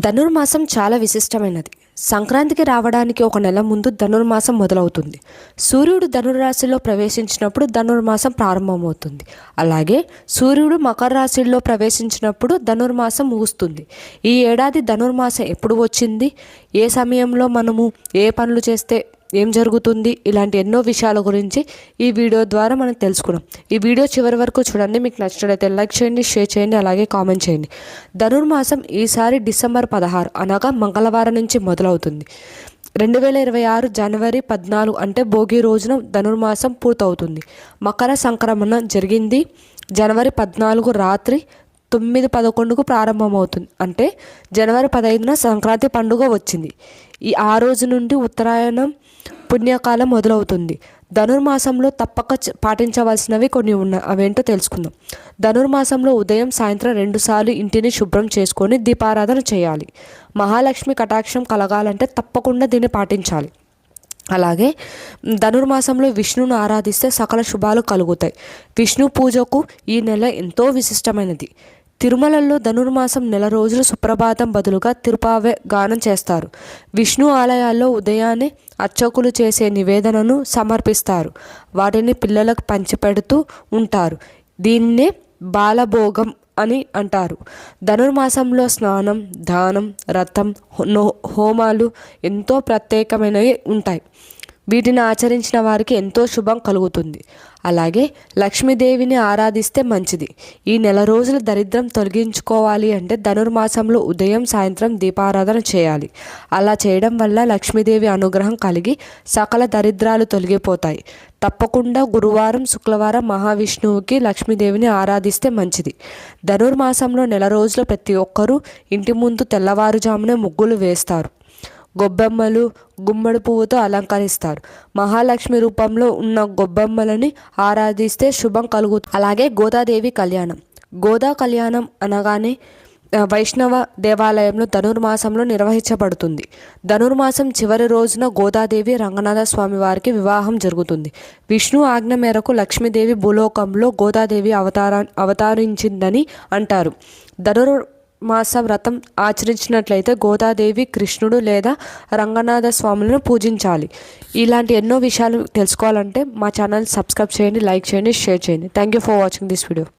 ధనుర్మాసం చాలా విశిష్టమైనది. సంక్రాంతికి రావడానికి ఒక నెల ముందు ధనుర్మాసం మొదలవుతుంది. సూర్యుడు ధనుర్రాశిలో ప్రవేశించినప్పుడు ధనుర్మాసం ప్రారంభమవుతుంది. అలాగే సూర్యుడు మకర రాశిలో ప్రవేశించినప్పుడు ధనుర్మాసం ముగుస్తుంది. ఈ ఏడాది ధనుర్మాసం ఎప్పుడు వచ్చింది, ఏ సమయంలో మనము ఏ పనులు చేస్తే ఏం జరుగుతుంది, ఇలాంటి ఎన్నో విషయాల గురించి ఈ వీడియో ద్వారా మనం తెలుసుకున్నాం. ఈ వీడియో చివరి వరకు చూడండి. మీకు నచ్చినట్లయితే లైక్ చేయండి, షేర్ చేయండి, అలాగే కామెంట్ చేయండి. ధనుర్మాసం ఈసారి డిసెంబర్ 16 అనగా మంగళవారం నుంచి మొదలవుతుంది. 2026 జనవరి 14 అంటే భోగి రోజున ధనుర్మాసం పూర్తవుతుంది. మకర సంక్రమణ జరిగింది జనవరి 14 రాత్రి 9:11కు ప్రారంభమవుతుంది. అంటే జనవరి 15న సంక్రాంతి పండుగ వచ్చింది. ఆ రోజు నుండి ఉత్తరాయణం పుణ్యకాలం మొదలవుతుంది. ధనుర్మాసంలో తప్పక పాటించవలసినవి కొన్ని ఉన్నాయి. అవేంటో తెలుసుకుందాం. ధనుర్మాసంలో ఉదయం సాయంత్రం 2 సార్లు ఇంటిని శుభ్రం చేసుకొని దీపారాధన చేయాలి. మహాలక్ష్మి కటాక్షం కలగాలంటే తప్పకుండా దీన్ని పాటించాలి. అలాగే ధనుర్మాసంలో విష్ణువును ఆరాధిస్తే సకల శుభాలు కలుగుతాయి. విష్ణు పూజకు ఈ నెల ఎంతో విశిష్టమైనది. తిరుమలలో ధనుర్మాసం నెల రోజులు సుప్రభాతం బదులుగా తిరుపావె గానం చేస్తారు. విష్ణు ఆలయాల్లో ఉదయాన్నే అర్చకులు చేసే నివేదనను సమర్పిస్తారు. వాటిని పిల్లలకు పంచిపెడుతూ ఉంటారు. దీన్నే బాలభోగం అని అంటారు. ధనుర్మాసంలో స్నానం, దానం, వ్రతం, హోమాలు ఎంతో ప్రత్యేకమైనవి ఉంటాయి. వీటిని ఆచరించిన వారికి ఎంతో శుభం కలుగుతుంది. అలాగే లక్ష్మీదేవిని ఆరాధిస్తే మంచిది. ఈ నెల రోజులు దరిద్రం తొలగించుకోవాలి అంటే ధనుర్మాసంలో ఉదయం సాయంత్రం దీపారాధన చేయాలి. అలా చేయడం వల్ల లక్ష్మీదేవి అనుగ్రహం కలిగి సకల దరిద్రాలు తొలగిపోతాయి. తప్పకుండా గురువారం, శుక్రవారం మహావిష్ణువుకి లక్ష్మీదేవిని ఆరాధిస్తే మంచిది. ధనుర్మాసంలో నెల రోజులు ప్రతి ఒక్కరూ ఇంటి ముందు తెల్లవారుజామునే ముగ్గులు వేస్తారు. గొబ్బెమ్మలు, గుమ్మడి పువ్వుతో అలంకరిస్తారు. మహాలక్ష్మి రూపంలో ఉన్న గొబ్బెమ్మలని ఆరాధిస్తే శుభం కలుగుతుంది. అలాగే గోదాదేవి కళ్యాణం. గోదా కళ్యాణం అనగానే వైష్ణవ దేవాలయంలో ధనుర్మాసంలో నిర్వహించబడుతుంది. ధనుర్మాసం చివరి రోజున గోదాదేవి రంగనాథ స్వామి వారికి వివాహం జరుగుతుంది. విష్ణు ఆజ్ఞ మేరకు లక్ష్మీదేవి భూలోకంలో గోదాదేవి అవతరించిందని అంటారు. ధనుర్మాస వ్రతం ఆచరించినట్లయితే గోదాదేవి, కృష్ణుడు లేదా రంగనాథ స్వాములను పూజించాలి. ఇలాంటి ఎన్నో విషయాలు తెలుసుకోవాలంటే మా ఛానల్ సబ్స్క్రైబ్ చేయండి, లైక్ చేయండి, షేర్ చేయండి. Thank you for watching this video.